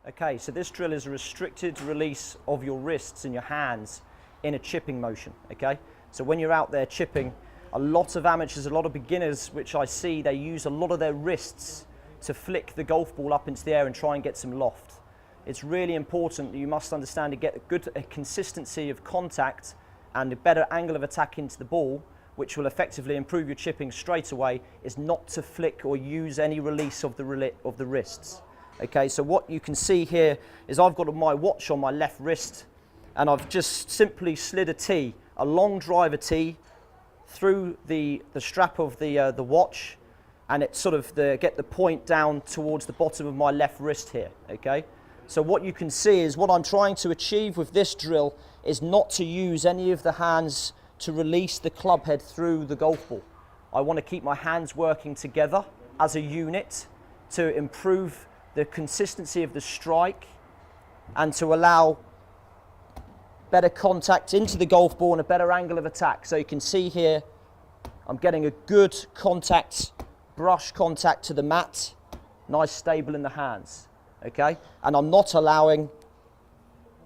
Okay, so this drill is a restricted release of your wrists and your hands in a chipping motion, okay? So when you're out there chipping, a lot of amateurs, a lot of beginners, which I see, they use a lot of their wrists to flick the golf ball up into the air and try and get some loft. It's really important that you must understand to get a consistency of contact and a better angle of attack into the ball, which will effectively improve your chipping straight away, is not to flick or use any release of the wrists. Okay, so what you can see here is I've got my watch on my left wrist and I've just simply slid a tee, a long driver tee, through the strap of the watch, and it sort of get the point down towards the bottom of my left wrist here, okay? So what you can see is what I'm trying to achieve with this drill is not to use any of the hands to release the club head through the golf ball. I want to keep my hands working together as a unit to improve the consistency of the strike and to allow better contact into the golf ball and a better angle of attack. So you can see here, I'm getting a good contact, brush contact to the mat, nice stable in the hands, okay? And I'm not allowing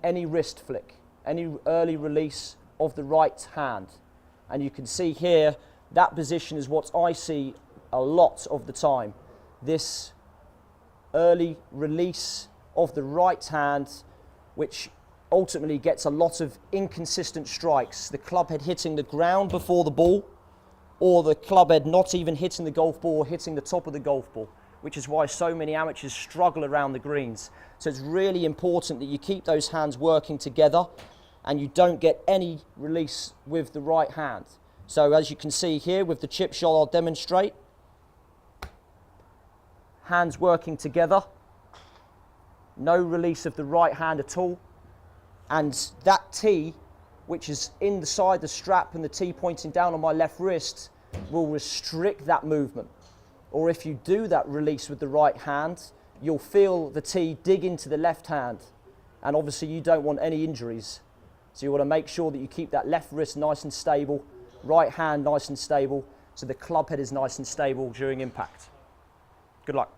any wrist flick, any early release of the right hand. And you can see here, that position is what I see a lot of the time. This early release of the right hand, which ultimately gets a lot of inconsistent strikes. The club head hitting the ground before the ball, or the club head not even hitting the golf ball or hitting the top of the golf ball, which is why so many amateurs struggle around the greens. So it's really important that you keep those hands working together and you don't get any release with the right hand. So as you can see here with the chip shot, I'll demonstrate. Hands working together, no release of the right hand at all, and that tee, which is inside the strap and the tee pointing down on my left wrist, will restrict that movement. Or if you do that release with the right hand, you'll feel the tee dig into the left hand, and obviously you don't want any injuries. So you want to make sure that you keep that left wrist nice and stable, right hand nice and stable, so the club head is nice and stable during impact. Good luck.